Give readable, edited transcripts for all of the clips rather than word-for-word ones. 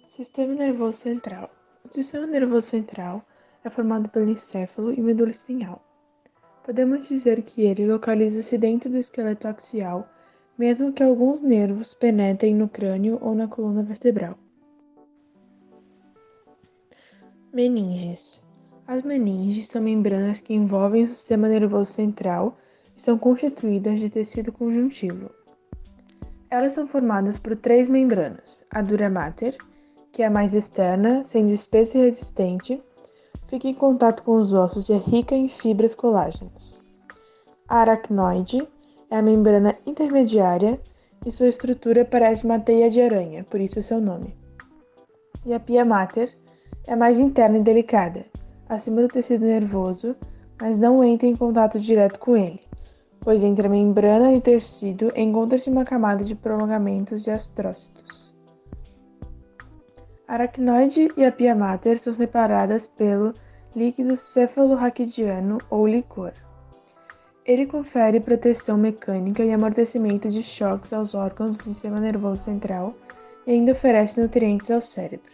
Sistema nervoso central. O sistema nervoso central é formado pelo encéfalo e medula espinhal. Podemos dizer que ele localiza-se dentro do esqueleto axial, mesmo que alguns nervos penetrem no crânio ou na coluna vertebral. Meninges. As meninges são membranas que envolvem o sistema nervoso central e são constituídas de tecido conjuntivo. Elas são formadas por 3 membranas: a dura mater, que é a mais externa, sendo espessa e resistente, fica em contato com os ossos e é rica em fibras colágenas. A aracnoide é a membrana intermediária e sua estrutura parece uma teia de aranha, por isso seu nome. E a pia mater é a mais interna e delicada, acima do tecido nervoso, mas não entra em contato direto com ele, pois entre a membrana e o tecido encontra-se uma camada de prolongamentos de astrócitos. A aracnoide e a pia mater são separadas pelo líquido cefalorraquidiano ou licor. Ele confere proteção mecânica e amortecimento de choques aos órgãos do sistema nervoso central e ainda oferece nutrientes ao cérebro.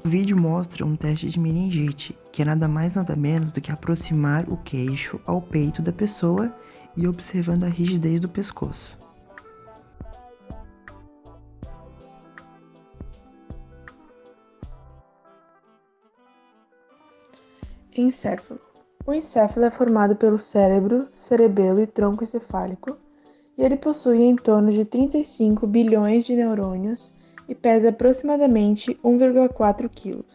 O vídeo mostra um teste de meningite, que é nada mais nada menos do que aproximar o queixo ao peito da pessoa e observando a rigidez do pescoço. Encéfalo. O encéfalo é formado pelo cérebro, cerebelo e tronco encefálico, e ele possui em torno de 35 bilhões de neurônios e pesa aproximadamente 1,4 kg.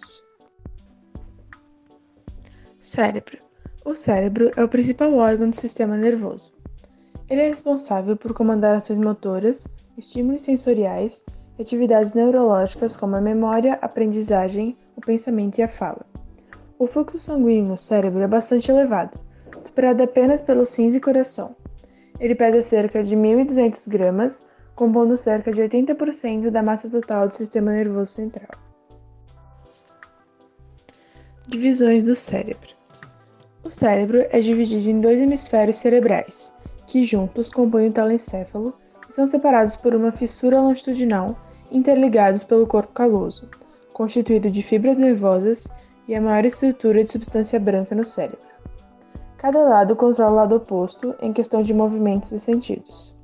Cérebro. O cérebro é o principal órgão do sistema nervoso. Ele é responsável por comandar ações motoras, estímulos sensoriais e atividades neurológicas como a memória, a aprendizagem, o pensamento e a fala. O fluxo sanguíneo no cérebro é bastante elevado, superado apenas pelos rins e coração. Ele pesa cerca de 1.200 gramas, compondo cerca de 80% da massa total do sistema nervoso central. Divisões do cérebro. O cérebro é dividido em 2 hemisférios cerebrais, que juntos compõem o telencéfalo e são separados por uma fissura longitudinal interligados pelo corpo caloso, constituído de fibras nervosas e a maior estrutura de substância branca no cérebro. Cada lado controla o lado oposto em questão de movimentos e sentidos.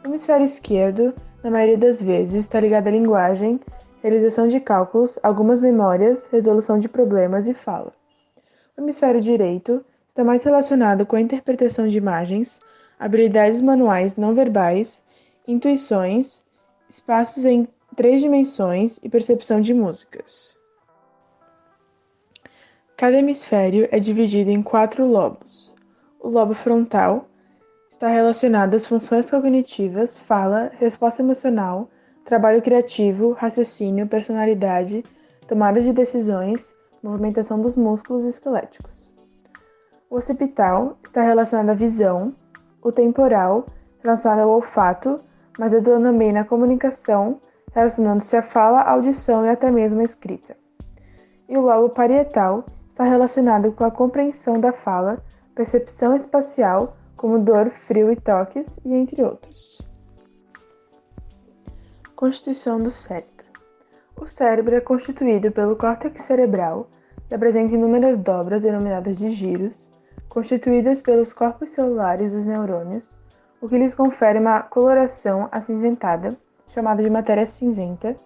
O hemisfério esquerdo, na maioria das vezes, está ligado à linguagem, realização de cálculos, algumas memórias, resolução de problemas e fala. O hemisfério direito está mais relacionado com a interpretação de imagens, habilidades manuais não verbais, intuições, espaços em 3 dimensões e percepção de músicas. Cada hemisfério é dividido em 4 lobos. O lobo frontal está relacionado às funções cognitivas, fala, resposta emocional, trabalho criativo, raciocínio, personalidade, tomada de decisões, movimentação dos músculos esqueléticos. O occipital está relacionado à visão, o temporal relacionado ao olfato, mas atua também na comunicação, relacionando-se à fala, audição e até mesmo à escrita. E o lobo parietal está relacionado com a compreensão da fala, percepção espacial, como dor, frio e toques, e entre outros. Constituição do cérebro. O cérebro é constituído pelo córtex cerebral, que apresenta inúmeras dobras denominadas de giros, constituídas pelos corpos celulares dos neurônios, o que lhes confere uma coloração acinzentada, chamada de matéria cinzenta,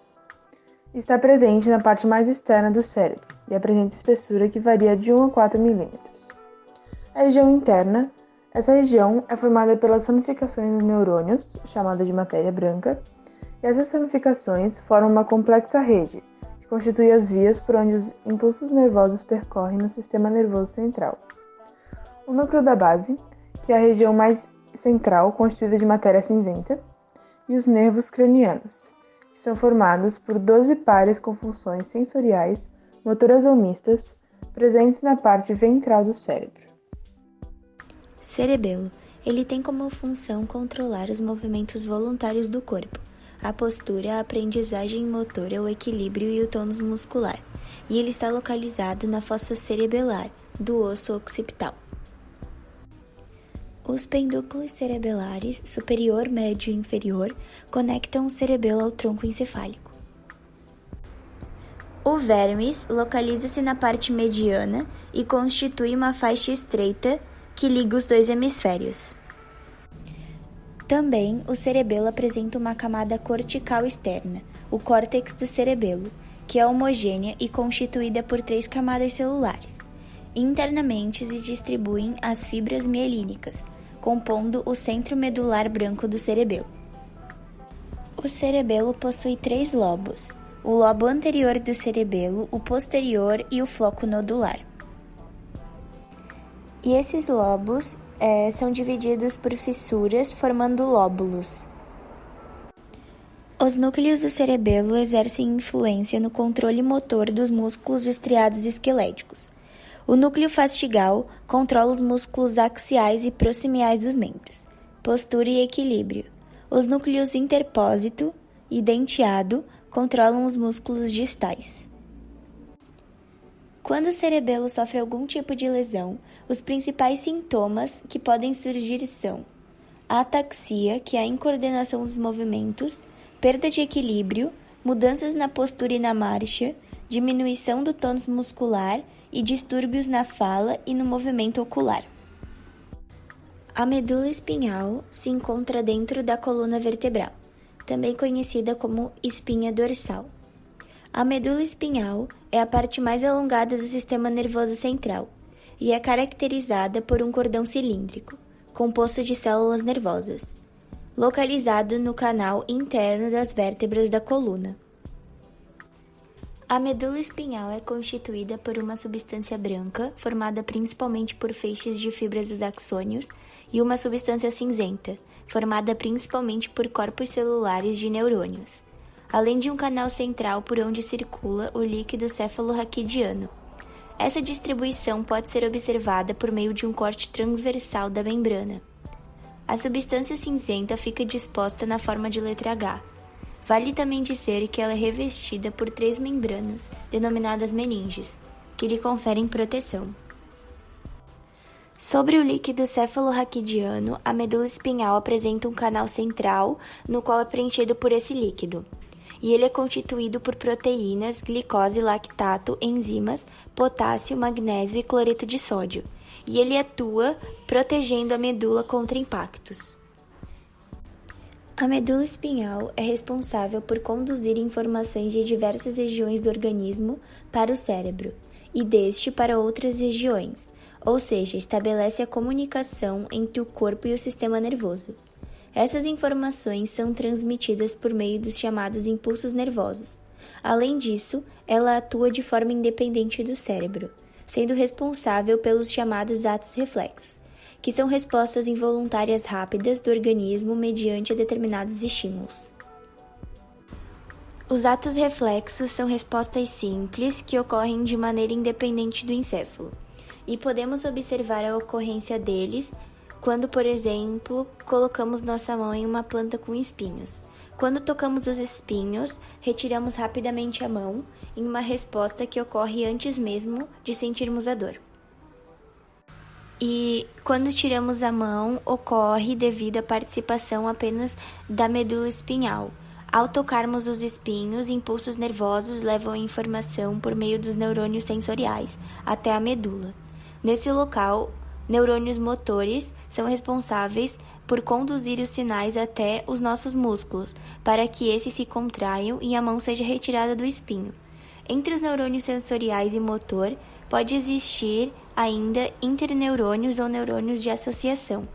e está presente na parte mais externa do cérebro e apresenta espessura que varia de 1 a 4 milímetros. A região interna. Essa região é formada pelas ramificações dos neurônios, chamada de matéria branca, e essas ramificações formam uma complexa rede, que constitui as vias por onde os impulsos nervosos percorrem no sistema nervoso central. O núcleo da base, que é a região mais central, constituída de matéria cinzenta, e os nervos cranianos, que são formados por 12 pares com funções sensoriais, motoras ou mistas, presentes na parte ventral do cérebro. Cerebelo. Ele tem como função controlar os movimentos voluntários do corpo, a postura, a aprendizagem motora, o equilíbrio e o tônus muscular, e ele está localizado na fossa cerebelar, do osso occipital. Os pendúculos cerebelares, superior, médio e inferior, conectam o cerebelo ao tronco encefálico. O vermes localiza-se na parte mediana e constitui uma faixa estreita que liga os dois hemisférios. Também, o cerebelo apresenta uma camada cortical externa, o córtex do cerebelo, que é homogênea e constituída por 3 camadas celulares. Internamente se distribuem as fibras mielínicas, compondo o centro medular branco do cerebelo. O cerebelo possui 3 lobos: o lobo anterior do cerebelo, o posterior e o floco nodular. E esses lobos são divididos por fissuras, formando lóbulos. Os núcleos do cerebelo exercem influência no controle motor dos músculos estriados esqueléticos. O núcleo fastigal controla os músculos axiais e proximiais dos membros, postura e equilíbrio. Os núcleos interpósito e denteado controlam os músculos distais. Quando o cerebelo sofre algum tipo de lesão, os principais sintomas que podem surgir são a ataxia, que é a incoordenação dos movimentos, perda de equilíbrio, mudanças na postura e na marcha, diminuição do tônus muscular e distúrbios na fala e no movimento ocular. A medula espinhal se encontra dentro da coluna vertebral, também conhecida como espinha dorsal. A medula espinhal é a parte mais alongada do sistema nervoso central e é caracterizada por um cordão cilíndrico, composto de células nervosas, localizado no canal interno das vértebras da coluna. A medula espinhal é constituída por uma substância branca, formada principalmente por feixes de fibras dos axônios, e uma substância cinzenta, formada principalmente por corpos celulares de neurônios, além de um canal central por onde circula o líquido cefalorraquidiano. Essa distribuição pode ser observada por meio de um corte transversal da membrana. A substância cinzenta fica disposta na forma de letra H. Vale também dizer que ela é revestida por 3 membranas, denominadas meninges, que lhe conferem proteção. Sobre o líquido cefalorraquidiano, a medula espinhal apresenta um canal central, no qual é preenchido por esse líquido, e ele é constituído por proteínas, glicose, lactato, enzimas, potássio, magnésio e cloreto de sódio, e ele atua protegendo a medula contra impactos. A medula espinhal é responsável por conduzir informações de diversas regiões do organismo para o cérebro e deste para outras regiões, ou seja, estabelece a comunicação entre o corpo e o sistema nervoso. Essas informações são transmitidas por meio dos chamados impulsos nervosos. Além disso, ela atua de forma independente do cérebro, sendo responsável pelos chamados atos reflexos, que são respostas involuntárias rápidas do organismo mediante determinados estímulos. Os atos reflexos são respostas simples que ocorrem de maneira independente do encéfalo, e podemos observar a ocorrência deles quando, por exemplo, colocamos nossa mão em uma planta com espinhos. Quando tocamos os espinhos, retiramos rapidamente a mão, em uma resposta que ocorre antes mesmo de sentirmos a dor. E quando tiramos a mão, ocorre devido à participação apenas da medula espinhal. Ao tocarmos os espinhos, impulsos nervosos levam a informação por meio dos neurônios sensoriais até a medula. Nesse local, neurônios motores são responsáveis por conduzir os sinais até os nossos músculos, para que esses se contraiam e a mão seja retirada do espinho. Entre os neurônios sensoriais e motor, pode existir ainda interneurônios ou neurônios de associação.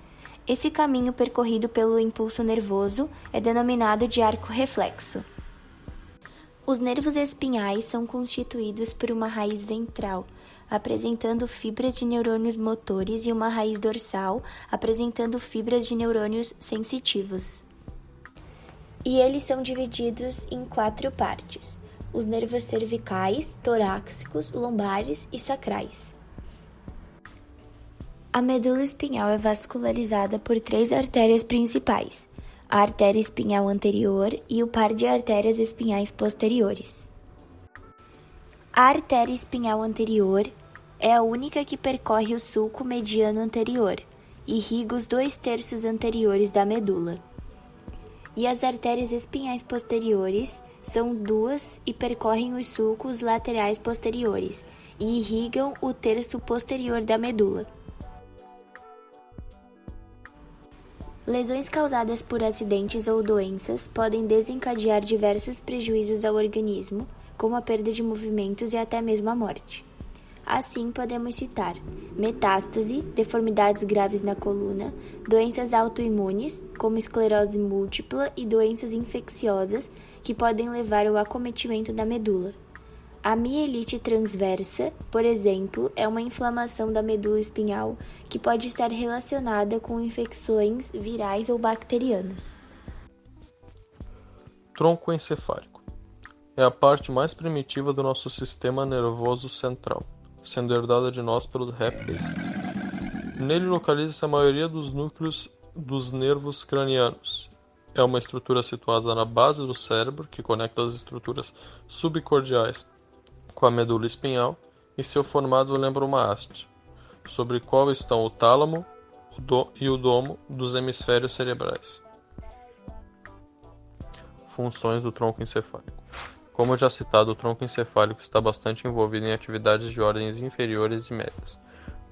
Esse caminho percorrido pelo impulso nervoso é denominado de arco reflexo. Os nervos espinhais são constituídos por uma raiz ventral, apresentando fibras de neurônios motores, e uma raiz dorsal, apresentando fibras de neurônios sensitivos. E eles são divididos em 4 partes: os nervos cervicais, torácicos, lombares e sacrais. A medula espinhal é vascularizada por 3 artérias principais, a artéria espinhal anterior e o par de artérias espinhais posteriores. A artéria espinhal anterior é a única que percorre o sulco mediano anterior, irriga os 2/3 anteriores da medula. E as artérias espinhais posteriores são 2 e percorrem os sulcos laterais posteriores e irrigam o terço posterior da medula. Lesões causadas por acidentes ou doenças podem desencadear diversos prejuízos ao organismo, como a perda de movimentos e até mesmo a morte. Assim, podemos citar metástase, deformidades graves na coluna, doenças autoimunes, como esclerose múltipla e doenças infecciosas, que podem levar ao acometimento da medula. A mielite transversa, por exemplo, é uma inflamação da medula espinhal que pode estar relacionada com infecções virais ou bacterianas. Tronco encefálico. É a parte mais primitiva do nosso sistema nervoso central, sendo herdada de nós pelos répteis. Nele localiza-se a maioria dos núcleos dos nervos cranianos. É uma estrutura situada na base do cérebro que conecta as estruturas subcordiais com a medula espinhal, e seu formato lembra uma haste, sobre a qual estão o tálamo e o domo dos hemisférios cerebrais. Funções do tronco encefálico. Como já citado, o tronco encefálico está bastante envolvido em atividades de ordens inferiores e médias.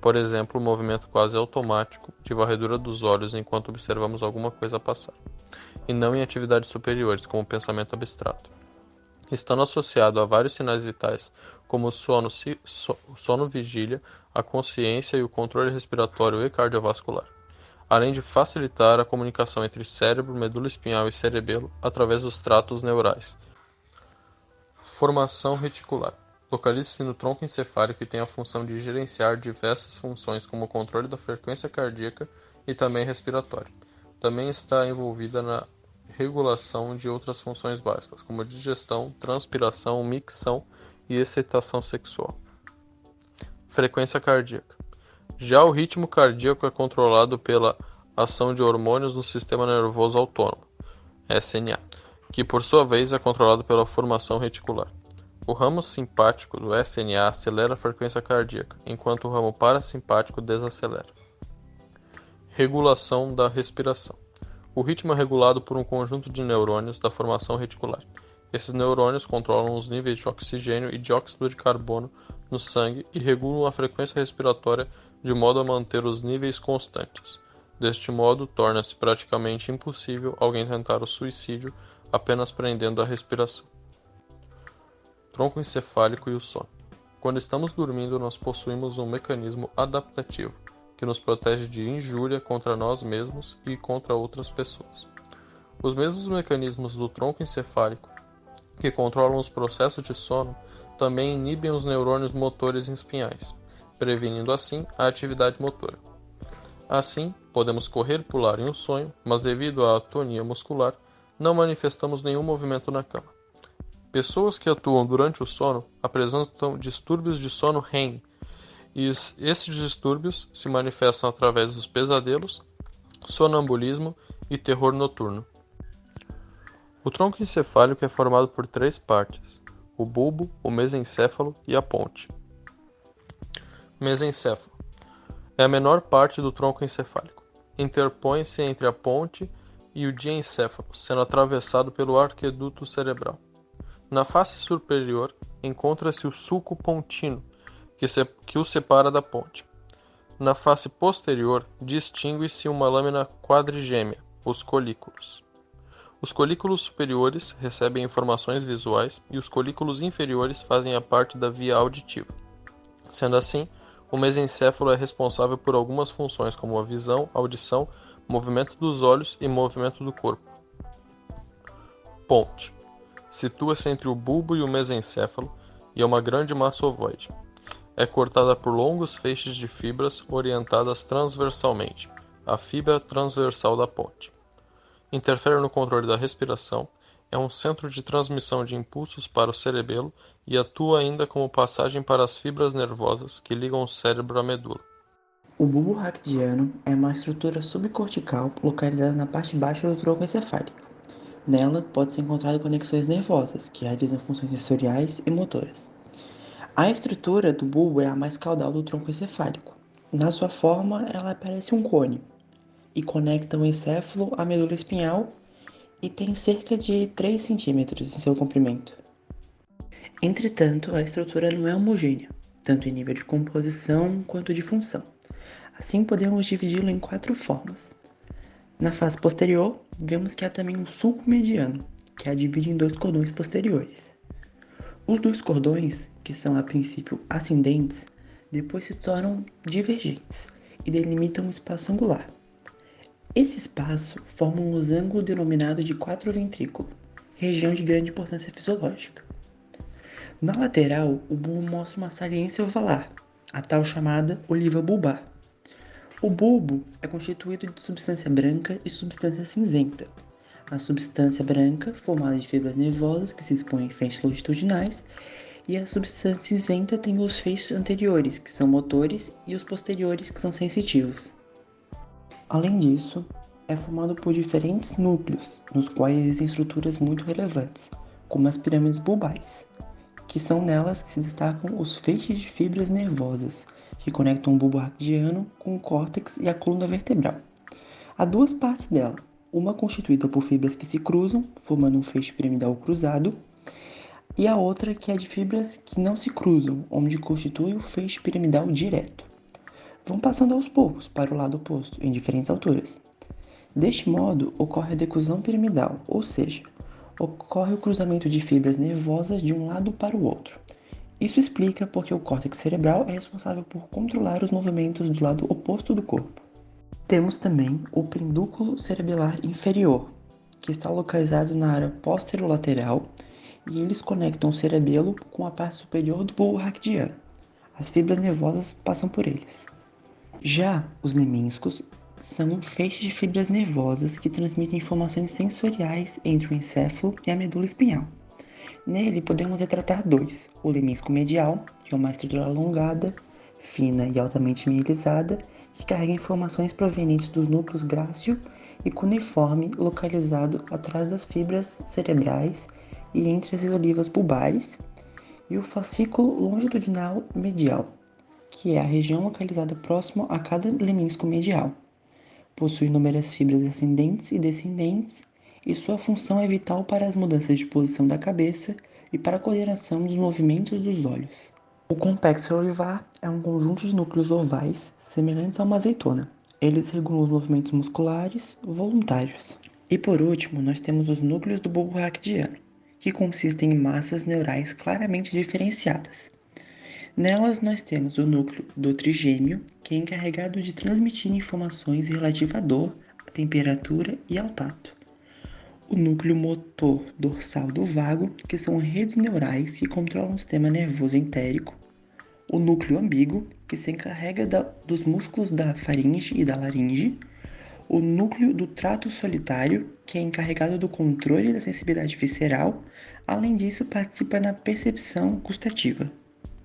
Por exemplo, o movimento quase automático de varredura dos olhos enquanto observamos alguma coisa passar, e não em atividades superiores, como o pensamento abstrato. Estando associado a vários sinais vitais, como o sono-vigília, a consciência e o controle respiratório e cardiovascular, além de facilitar a comunicação entre cérebro, medula espinhal e cerebelo através dos tratos neurais. Formação reticular. Localiza-se no tronco encefálico e tem a função de gerenciar diversas funções, como o controle da frequência cardíaca e também respiratória. Também está envolvida na regulação de outras funções básicas, como digestão, transpiração, micção e excitação sexual. Frequência cardíaca. Já o ritmo cardíaco é controlado pela ação de hormônios no sistema nervoso autônomo, SNA, que por sua vez é controlado pela formação reticular. O ramo simpático do SNA acelera a frequência cardíaca, enquanto o ramo parasimpático desacelera. Regulação da respiração. O ritmo é regulado por um conjunto de neurônios da formação reticular. Esses neurônios controlam os níveis de oxigênio e dióxido de carbono no sangue e regulam a frequência respiratória de modo a manter os níveis constantes. Deste modo, torna-se praticamente impossível alguém tentar o suicídio apenas prendendo a respiração. Tronco encefálico e o sono. Quando estamos dormindo, nós possuímos um mecanismo adaptativo que nos protege de injúria contra nós mesmos e contra outras pessoas. Os mesmos mecanismos do tronco encefálico que controlam os processos de sono também inibem os neurônios motores espinhais, prevenindo assim a atividade motora. Assim, podemos correr e pular em um sonho, mas devido à atonia muscular, não manifestamos nenhum movimento na cama. Pessoas que atuam durante o sono apresentam distúrbios de sono REM, e esses distúrbios se manifestam através dos pesadelos, sonambulismo e terror noturno. O tronco encefálico é formado por 3 partes: o bulbo, o mesencéfalo e a ponte. Mesencéfalo é a menor parte do tronco encefálico. Interpõe-se entre a ponte e o diencéfalo, sendo atravessado pelo arqueduto cerebral. Na face superior encontra-se o sulco pontino, que o separa da ponte. Na face posterior distingue-se uma lâmina quadrigêmea, os colículos. Os colículos superiores recebem informações visuais e os colículos inferiores fazem a parte da via auditiva. Sendo assim, o mesencéfalo é responsável por algumas funções como a visão, audição, movimento dos olhos e movimento do corpo. Ponte. Situa-se entre o bulbo e o mesencéfalo e é uma grande massa ovoide. É cortada por longos feixes de fibras orientadas transversalmente, a fibra transversal da ponte. Interfere no controle da respiração, é um centro de transmissão de impulsos para o cerebelo e atua ainda como passagem para as fibras nervosas que ligam o cérebro à medula. O bulbo raquidiano é uma estrutura subcortical localizada na parte baixa do tronco encefálico. Nela pode ser encontrado conexões nervosas, que realizam funções sensoriais e motoras. A estrutura do bulbo é a mais caudal do tronco encefálico. Na sua forma, ela parece um cone e conecta o encéfalo à medula espinhal e tem cerca de 3 centímetros em seu comprimento. Entretanto, a estrutura não é homogênea, tanto em nível de composição quanto de função. Assim, podemos dividi-lo em 4 formas. Na face posterior, vemos que há também um sulco mediano, que a divide em 2 cordões posteriores. Os 2 cordões, que são a princípio ascendentes, depois se tornam divergentes e delimitam um espaço angular. Esse espaço forma um losango denominado de quatro-ventrículo, região de grande importância fisiológica. Na lateral, o bulbo mostra uma saliência ovalar, a tal chamada oliva bulbar. O bulbo é constituído de substância branca e substância cinzenta. A substância branca, formada de fibras nervosas que se expõem em feixes longitudinais, e a substância cinzenta tem os feixes anteriores, que são motores, e os posteriores, que são sensitivos. Além disso, é formado por diferentes núcleos, nos quais existem estruturas muito relevantes, como as pirâmides bulbares, que são nelas que se destacam os feixes de fibras nervosas, que conectam o bulbo raquidiano com o córtex e a coluna vertebral. Há 2 partes dela, uma constituída por fibras que se cruzam, formando um feixe piramidal cruzado, e a outra que é de fibras que não se cruzam, onde constitui o feixe piramidal direto. Vão passando aos poucos para o lado oposto, em diferentes alturas. Deste modo, ocorre a decusão piramidal, ou seja, ocorre o cruzamento de fibras nervosas de um lado para o outro. Isso explica porque o córtex cerebral é responsável por controlar os movimentos do lado oposto do corpo. Temos também o pendúculo cerebelar inferior, que está localizado na área posterolateral, e eles conectam o cerebelo com a parte superior do bulbo raquidiano. As fibras nervosas passam por eles. Já os lemínscuos são um feixe de fibras nervosas que transmitem informações sensoriais entre o encéfalo e a medula espinhal. Nele podemos retratar 2, o lemínscuo medial, que é uma estrutura alongada, fina e altamente mielizada, que carrega informações provenientes dos núcleos grácil e cuneiforme localizado atrás das fibras cerebrais e entre as olivas bulbares, e o fascículo longitudinal medial, que é a região localizada próximo a cada lemínscuo medial. Possui inúmeras fibras ascendentes e descendentes, e sua função é vital para as mudanças de posição da cabeça e para a coordenação dos movimentos dos olhos. O complexo olivar é um conjunto de núcleos ovais semelhantes a uma azeitona. Eles regulam os movimentos musculares voluntários. E por último, nós temos os núcleos do bulbo raquidiano, que consistem em massas neurais claramente diferenciadas. Nelas nós temos o núcleo do trigêmeo, que é encarregado de transmitir informações relativas à dor, à temperatura e ao tato. O núcleo motor dorsal do vago, que são redes neurais que controlam o sistema nervoso entérico. O núcleo ambíguo, que se encarrega dos músculos da faringe e da laringe. O núcleo do trato solitário, que é encarregado do controle da sensibilidade visceral. Além disso, participa na percepção gustativa.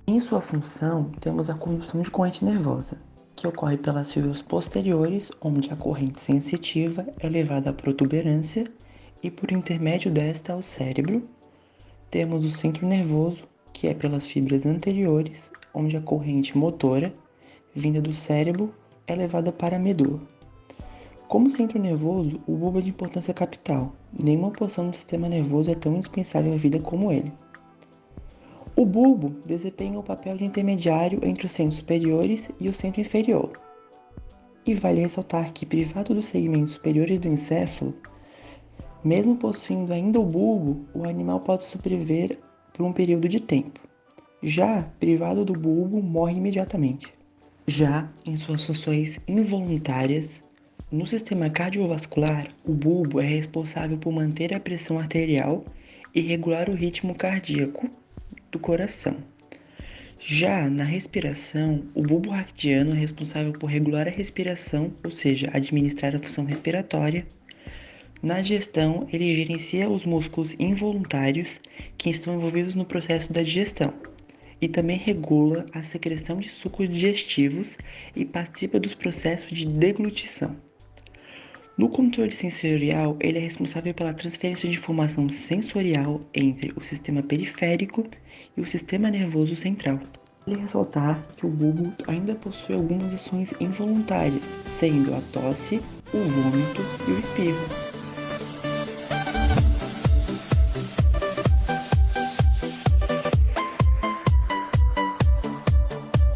Em sua função, temos a condução de corrente nervosa, que ocorre pelas fibras posteriores, onde a corrente sensitiva é levada à protuberância e por intermédio desta ao cérebro. Temos o centro nervoso, que é pelas fibras anteriores, onde a corrente motora, vinda do cérebro, é levada para a medula. Como centro nervoso, o bulbo é de importância capital. Nenhuma porção do sistema nervoso é tão indispensável à vida como ele. O bulbo desempenha o papel de intermediário entre os centros superiores e o centro inferior. E vale ressaltar que, privado dos segmentos superiores do encéfalo, mesmo possuindo ainda o bulbo, o animal pode sobreviver por um período de tempo. Já, privado do bulbo, morre imediatamente. Já, em suas funções involuntárias, no sistema cardiovascular, o bulbo é responsável por manter a pressão arterial e regular o ritmo cardíaco do coração. Já na respiração, o bulbo raquidiano é responsável por regular a respiração, ou seja, administrar a função respiratória. Na digestão, ele gerencia os músculos involuntários que estão envolvidos no processo da digestão. e também regula a secreção de sucos digestivos e participa dos processos de deglutição. No controle sensorial, ele é responsável pela transferência de informação sensorial entre o sistema periférico e o sistema nervoso central. Vale ressaltar que o bulbo ainda possui algumas ações involuntárias, sendo a tosse, o vômito e o espirro.